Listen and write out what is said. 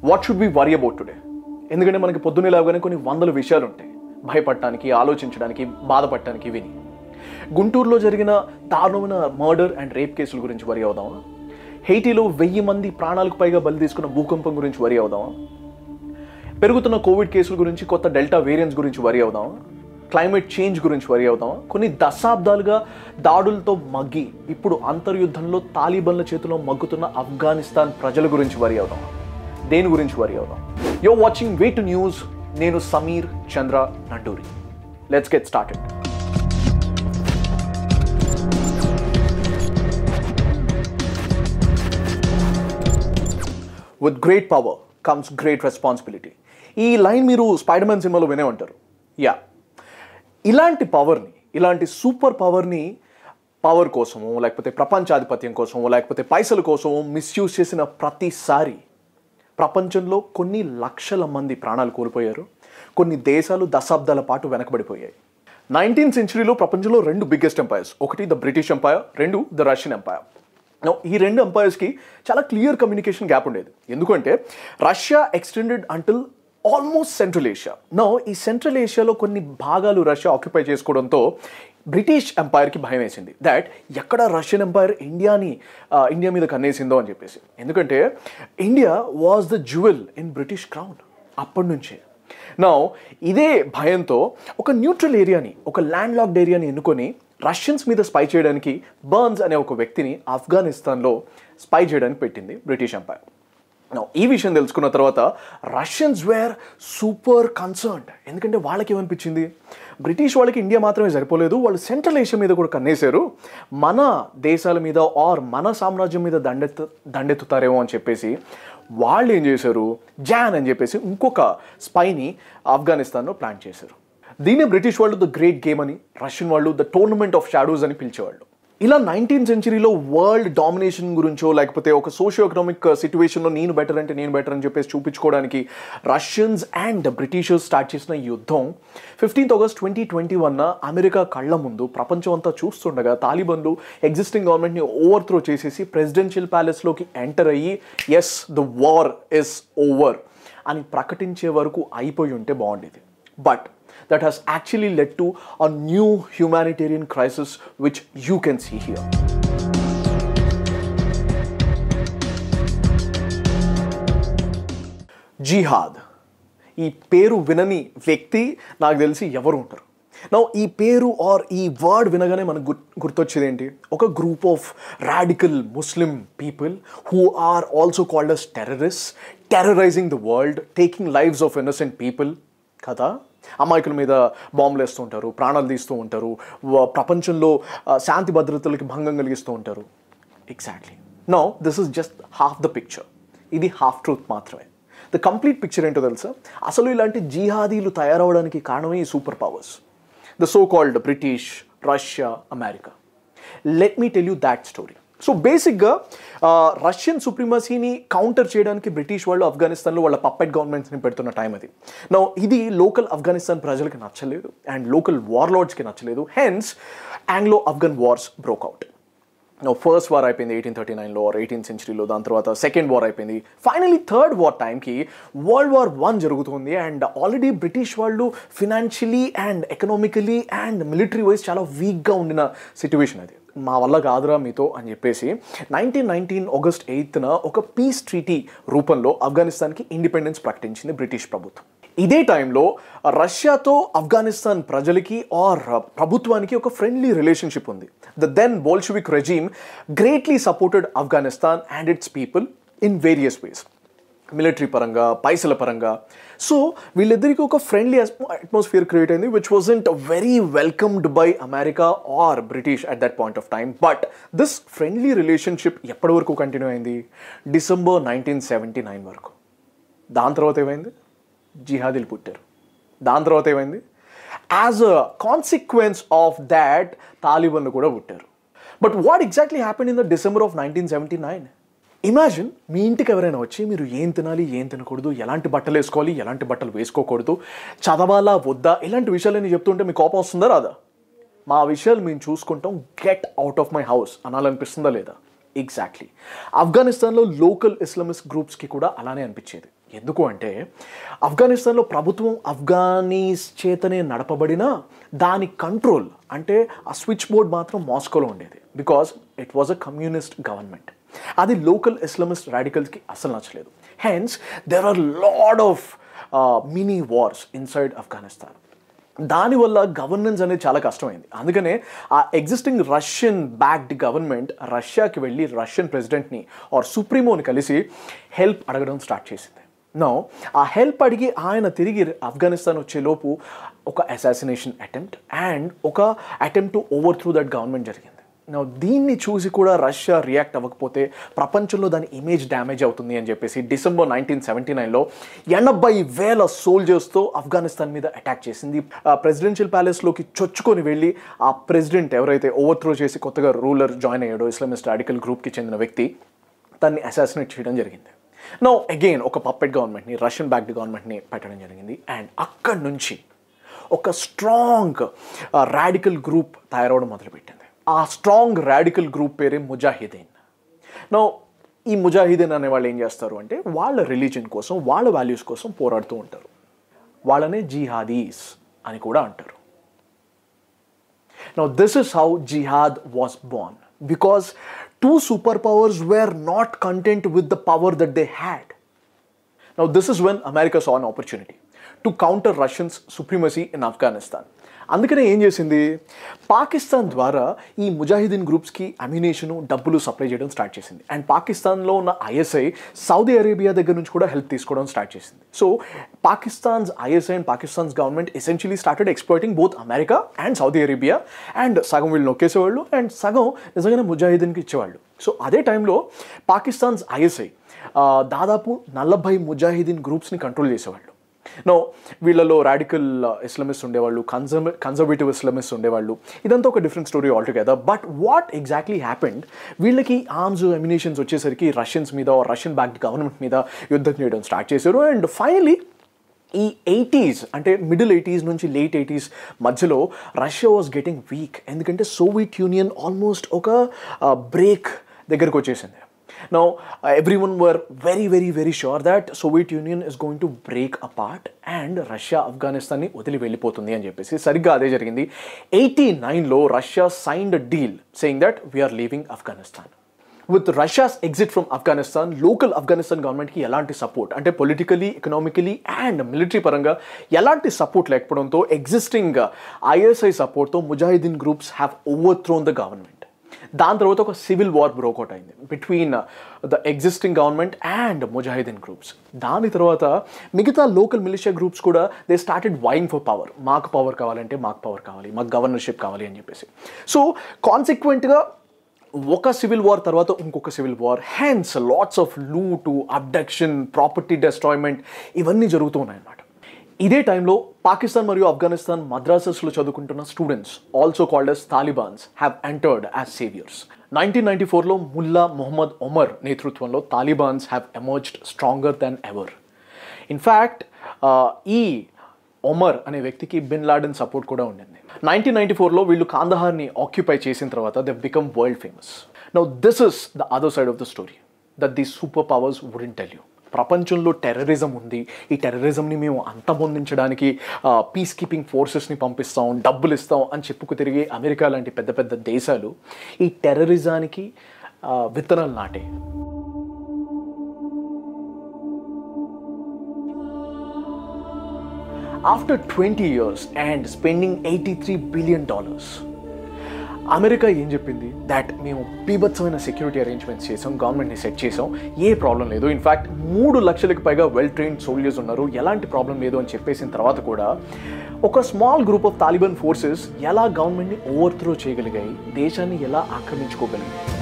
What should be worry about today? ఎందుకంటే మనకి పొద్దున్నే లేవగానే కొన్ని వందల విషయాలు ఉంటాయి, భయపడటానికి, ఆలోచించడానికి, బాధపడటానికి. విని గుంటూరులో జరిగిన దారుణమైన మర్డర్ అండ్ రేప్ కేసుల గురించి వరీ అవుదామా? హెయిటీలో 1000 మంది ప్రాణాలకు పైగా బలి తీసుకున్న భూకంపం గురించి వరీ అవుదామా? పెరుగుతున్న కోవిడ్ కేసుల గురించి, కొత్త డెల్టా వేరియంట్స్ గురించి వరీ అవుదామా? క్లైమేట్ చేంజ్ గురించి వరీ అవుదామా? కొన్ని దశాబ్దాలుగా దాడులతో మగ్గి ఇప్పుడు అంతర్యుద్ధంలో తాలిబాన్ల చేతిలో మగ్గుతున్న ఆఫ్ఘనిస్తాన్ ప్రజల గురించి వరీ అవుదామా? దేని గురించి వరీ అవుదాం? You're watching Way2News. నేను Sameer Chandra Nanduri. Let's get started. With great power comes great responsibility. ఈ లైన్ మీరు స్పైడర్ మ్యాన్ సినిమాలో వినే ఉంటారు. ఇలాంటి పవర్ని, ఇలాంటి సూపర్ పవర్ని పవర్ కోసమో, లేకపోతే ప్రపంచాధిపత్యం కోసమో, లేకపోతే పైసల కోసమో మిస్యూజ్ చేసిన ప్రతిసారి ప్రపంచంలో కొన్ని లక్షల మంది ప్రాణాలు కోల్పోయారు. కొన్ని దేశాలు దశాబ్దాల పాటు వెనకబడిపోయాయి. 19th సెంచరీలో ప్రపంచంలో 2 బిగ్గెస్ట్ ఎంపైర్స్, ఒకటి the British empire, 2 the Russian empire. ఈ 2 ఎంపైర్స్కి చాలా క్లియర్ కమ్యూనికేషన్ గ్యాప్ ఉండేది. ఎందుకంటే Russia extended until almost central Asia. ఈ సెంట్రల్ ఏషియాలో కొన్ని భాగాలు రష్యా ఆక్యుపై చేసుకోవడంతో బ్రిటిష్ ఎంపైర్కి భయం వేసింది దాట్ ఎక్కడ రష్యన్ ఎంపైర్ ఇండియా మీద కన్నేసిందో అని చెప్పేసి. ఎందుకంటే India was the jewel in British crown అప్పటి నుంచే. ఇదే భయంతో ఒక న్యూట్రల్ ఏరియాని, ఒక ల్యాండ్ లాక్డ్ ఏరియాని ఎన్నుకొని రష్యన్స్ మీద స్పై చేయడానికి బర్న్స్ అనే ఒక వ్యక్తిని ఆఫ్ఘనిస్తాన్లో స్పై చేయడానికి పెట్టింది బ్రిటిష్ ఎంపైర్. ఈ విషయం తెలుసుకున్న తర్వాత రష్యన్స్ వేర్ సూపర్ కన్సర్న్డ్. ఎందుకంటే వాళ్ళకి ఏమనిపించింది, బ్రిటిష్ వాళ్ళకి ఇండియా మాత్రమే సరిపోలేదు, వాళ్ళు సెంట్రల్ ఏషియా మీద కూడా కన్నేశారు, మన దేశాల మీద ఆర్ మన సామ్రాజ్యం మీద దండెత్తుతారేమో అని చెప్పేసి వాళ్ళు ఏం చేశారు, జాన్ అని చెప్పేసి ఇంకొక స్పైని ఆఫ్ఘనిస్తాన్లో ప్లాన్ చేశారు. దీన్ని బ్రిటిష్ వాళ్ళు ద గ్రేట్ గేమ్ అని, రష్యన్ వాళ్ళు ద టోర్నమెంట్ ఆఫ్ షాడోస్ అని పిలిచేవాళ్ళు. ఇలా 19th సెంచరీలో వరల్డ్ డామినేషన్ గురించో, లేకపోతే ఒక సోషియో ఎకనామిక్ సిచ్యువేషన్లో నేను బెటర్ అని చెప్పేసి చూపించుకోవడానికి రష్యన్స్ అండ్ బ్రిటిషర్స్ స్టార్ట్ చేసిన యుద్ధం 15th August 2021 అమెరికా కళ్ళ ముందు ప్రపంచం అంతా చూస్తుండగా తాలిబాన్లు ఎగ్జిస్టింగ్ గవర్నమెంట్ని ఓవర్త్రో చేసేసి ప్రెసిడెన్షియల్ ప్యాలెస్లోకి ఎంటర్ అయ్యి as the war is over అని ప్రకటించే వరకు అయిపోయి ఉంటే బాగుండేది. But that has actually led to a new humanitarian crisis which you can see here. జిహాద్. ఈ పేరు వినని వ్యక్తి నాకు తెలిసి ఎవరు ఉంటారు. ఈ పేరు ఆర్ ఈ వర్డ్ వినగానే మనకు గుర్తొచ్చేది ఏంటి, ఒక group of radical Muslim people who are also called as terrorist, terrorizing the world, taking lives of innocent people కదా. అమాయకుల మీద బాంబులు వేస్తూ ఉంటారు, ప్రాణాలు తీస్తూ ఉంటారు, ప్రపంచంలో శాంతి భద్రతలకి భంగం కలిగిస్తూ ఉంటారు. Exactly. This is just half the picture. ఇది హాఫ్ ట్రూత్ మాత్రమే. ద కంప్లీట్ పిక్చర్ ఏంటో తెలుసా? అసలు ఇలాంటి జిహాదీలు తయారవడానికి కారణమే ఈ super powers, the so called British, Russia, America. Let me tell you that story. So బేసిక్గా రష్యన్ సుప్రీమసీని కౌంటర్ చేయడానికి బ్రిటిష్ వాళ్ళు ఆఫ్ఘనిస్తాన్లో వాళ్ళ పప్పెట్ గవర్నమెంట్స్ని పెడుతున్న టైం అది. ఇది లోకల్ ఆఫ్ఘనిస్తాన్ ప్రజలకి నచ్చలేదు అండ్ లోకల్ వార్లార్డ్స్కి నచ్చలేదు. Hence Anglo Afghan wars broke out. First war అయిపోయింది 1839లో ఆర్ 18th సెంచరీలో. దాని తర్వాత సెకండ్ వార్ అయిపోయింది. ఫైనలీ థర్డ్ వార్ టైంకి World War I జరుగుతుంది. అండ్ ఆల్రెడీ బ్రిటిష్ వాళ్ళు financially and economically and military wise చాలా వీక్గా ఉండిన సిచ్యువేషన్ అది. మా వల్ల కాదురా మీతో అని చెప్పేసి 1919 August 8th ఒక పీస్ ట్రీటీ రూపంలో ఆఫ్ఘనిస్తాన్కి ఇండిపెండెన్స్ ప్రకటించింది బ్రిటిష్ ప్రభుత్వం. ఇదే టైంలో రష్యాతో ఆఫ్ఘనిస్తాన్ ప్రజలకి ఆర్ ప్రభుత్వానికి ఒక ఫ్రెండ్లీ రిలేషన్షిప్ ఉంది. The then Bolshevik regime greatly supported Afghanistan and its people in various ways, military పరంగా, పైసల పరంగా. సో వీళ్ళిద్దరికీ ఒక ఫ్రెండ్లీ అట్మాస్ఫియర్ క్రియేట్ అయింది which wasn't very welcomed by America or British at that point of time. But this friendly relationship ఎప్పటి వరకు continue అయింది? December 1979 వరకు. దాని తర్వాత ఏమైంది? జిహాదీలు పుట్టారు. దాని తర్వాత ఏమైంది? As a consequence of that తాలిబాన్లు కూడా పుట్టారు. But what exactly happened in the December of 1979? Imagine, మీ ఇంటికి ఎవరైనా వచ్చి మీరు ఏం తినాలి, ఏం తినకూడదు, ఎలాంటి బట్టలు వేసుకోవాలి, ఎలాంటి బట్టలు వేసుకోకూడదు, చదవాలా వద్దా, ఇలాంటి విషయాలని చెప్తుంటే మీ కోపం వస్తుందా రాదా? మా విషయాలు మేము చూసుకుంటాం, get out of my house అనాలనిపిస్తుందా లేదా? ఎగ్జాక్ట్లీ. ఆఫ్ఘనిస్తాన్లో లోకల్ ఇస్లామిస్ట్ గ్రూప్స్కి కూడా అలానే అనిపించేది. ఎందుకు అంటే ఆఫ్ఘనిస్తాన్లో ప్రభుత్వం ఆఫ్ఘనీస్ చేతనే నడపబడిన దాని కంట్రోల్ అంటే ఆ స్విచ్ బోర్డ్ మాత్రం మాస్కోలో ఉండేది, because it was a communist government. అది లోకల్ ఇస్లామిస్ట్ రాడికల్స్కి అసలు నచ్చలేదు. Hence there are lot of mini wars inside Afghanistan. దానివల్ల గవర్నెన్స్ అనేది చాలా కష్టమైంది. అందుకనే ఆ ఎగ్జిస్టింగ్ రష్యన్ బ్యాక్డ్ గవర్నమెంట్ రష్యాకి వెళ్ళి రష్యన్ ప్రెసిడెంట్ని ఆర్ సుప్రీమోని కలిసి హెల్ప్ అడగడం స్టార్ట్ చేసింది. నో ఆ హెల్ప్ అడిగి ఆయన తిరిగి ఆఫ్ఘనిస్తాన్ వచ్చేలోపు ఒక అసాసినేషన్ అటెంప్ట్ అండ్ ఒక attempt to over through that government జరిగింది. నో దీన్ని చూసి కూడా రష్యా రియాక్ట్ అవ్వకపోతే ప్రపంచంలో దాని ఇమేజ్ డ్యామేజ్ అవుతుంది అని చెప్పేసి డిసెంబర్ 1979లో 80,000 సోల్జర్స్తో ఆఫ్ఘనిస్తాన్ మీద అటాక్ చేసింది. ప్రెసిడెన్షియల్ ప్యాలెస్లోకి చొచ్చుకొని వెళ్ళి ఆ ప్రెసిడెంట్ ఎవరైతే ఓవర్ త్రో చేసి కొత్తగా రూలర్ జాయిన్ అయ్యాడో ఇస్లామిస్ట్ రాడికల్ గ్రూప్కి చెందిన వ్యక్తి తన్ని అసాసినేట్ చేయడం జరిగింది. నో అగైన్ ఒక పప్పెట్ గవర్నమెంట్ని రష్యన్ బ్యాక్డ్ గవర్నమెంట్ని పెట్టడం జరిగింది. అండ్ అక్కడి నుంచి ఒక స్ట్రాంగ్ రాడికల్ గ్రూప్ తయారవడం మొదలుపెట్టింది. ఆ స్ట్రాంగ్ రాడికల్ గ్రూప్ పేరే ముజాహిదీన్. నో ఈ ముజాహిదీన్ అనే వాళ్ళు ఏం చేస్తారు అంటే వాళ్ళ రిలీజన్ కోసం వాళ్ళ వాల్యూస్ కోసం పోరాడుతూ ఉంటారు. వాళ్ళనే జిహాదీస్ అని కూడా అంటారు. నో దిస్ ఇస్ హౌ జిహాద్ was born, because two superpowers were not content with the power that they had. Now this is when America saw an opportunity to counter Russians' supremacy in Afghanistan. అందుకనే ఏం చేసింది, పాకిస్తాన్ ద్వారా ఈ ముజాహిదీన్ గ్రూప్స్కి అమ్యునేషను డబ్బులు supply చేయడం start చేసింది. And పాకిస్తాన్లో ఉన్న ఐఎస్ఐ సౌదీ అరేబియా దగ్గర నుంచి కూడా హెల్ప్ తీసుకోవడం స్టార్ట్ చేసింది. So Pakistan's ISI and Pakistan's government essentially started exploiting both America and Saudi Arabia. And సగం వీళ్ళు నొక్కేసేవాళ్ళు అండ్ సగం నిజంగానే ముజాహిదీన్కి ఇచ్చేవాళ్ళు. సో అదే టైంలో పాకిస్తాన్స్ ఐఎస్ఐ దాదాపు 40 ముజాహిదీన్ గ్రూప్స్ని కంట్రోల్ చేసేవాళ్ళు. నో వీళ్ళలో రాడికల్ ఇస్లామిస్ట్ ఉండేవాళ్ళు, కన్జర్వేటివ్ ఇస్లామిస్ట్ ఉండేవాళ్ళు. ఇదంతా ఒక different story altogether. But what exactly happened, వీళ్ళకి ఆర్మ్స్ అమ్యునేషన్స్ వచ్చేసరికి రష్యన్స్ మీద రష్యన్ బ్యాక్డ్ గవర్నమెంట్ మీద యుద్ధం చేయడం స్టార్ట్ చేశారు. అండ్ ఫైనలీ ఈ 80s అంటే మిడిల్ 80s నుంచి లేట్ 80s మధ్యలో రష్యా వాజ్ గెటింగ్ వీక్. ఎందుకంటే సోవియట్ యూనియన్ ఆల్మోస్ట్ ఒక బ్రేక్ దగ్గరకు వచ్చేసింది. Now everyone were very sure that Soviet Union is going to break apart and Russia Afghanistan ni వదిలి వెళ్ళిపోతుంది అని చెప్పేసి సరిగ్గా అదే జరిగింది. 89లో Russia signed a deal saying that we are leaving Afghanistan. With Russia's exit from Afghanistan, local Afghanistan government ki elanti support అంటే politically, economically and military paranga elanti support లేకపోవడంతో existing ISI support తో Mujahideen groups have overthrown the government. దాని తర్వాత ఒక civil war breakout అయింది between the existing government and Mujahideen groups. దాని తర్వాత మిగతా లోకల్ మిలిషియా గ్రూప్స్ కూడా దే స్టార్టెడ్ వైయింగ్ ఫర్ పవర్. మాకు పవర్ కావాలంటే మాకు పవర్ కావాలి, మాకు గవర్నర్షిప్ కావాలి అని చెప్పేసి. సో కాన్సిక్వెంట్గా ఒక సివిల్ వార్ తర్వాత ఇంకొక civil war, hence lots of loot, abduction, property destroyment ఇవన్నీ జరుగుతూ ఉన్నాయన్నమాట. ఇదే టైంలో పాకిస్తాన్ మరియు ఆఫ్ఘనిస్తాన్ మద్రాసెస్లో చదువుకుంటున్న students also called as Talibans have entered as saviours. 1994లో ముల్లా మొహమ్మద్ ఒమర్ నేతృత్వంలో Talibans have emerged stronger than ever. In fact ఈ ఒమర్ అనే వ్యక్తికి బిన్ లాడెన్ సపోర్ట్ కూడా ఉండింది. 1994లో వీళ్ళు కాందహార్ని ఆక్యుపై చేసిన తర్వాత they become world famous. Now this is the other side of the story that the super powers wouldn't tell you. ప్రపంచంలో టెర్రరిజం ఉంది, ఈ టెర్రరిజంని మేము అంతమొందించడానికి పీస్ కీపింగ్ ఫోర్సెస్ని పంపిస్తాం, డబ్బులు ఇస్తాం అని చెప్పుకు తిరిగి అమెరికా లాంటి పెద్ద పెద్ద దేశాలు ఈ టెర్రరిజానికి విత్తనాలు నాటే. After 20 years and spending $83 billion, America ఏం చెప్పింది దట్ మేము బీభత్సమైన సెక్యూరిటీ అరేంజ్మెంట్స్ చేసాం, గవర్నమెంట్ని సెట్ చేసాం, ఏ ప్రాబ్లం లేదు, ఇన్ఫ్యాక్ట్ 3 లక్షలకు పైగా వెల్ ట్రైన్డ్ సోల్జర్స్ ఉన్నారు, ఎలాంటి ప్రాబ్లం లేదు అని చెప్పేసిన తర్వాత కూడా ఒక small group of Taliban forces ఎలా గవర్నమెంట్ని ఓవర్త్రో చేయగలిగాయి, దేశాన్ని ఎలా ఆక్రమించుకోగలిగాయి.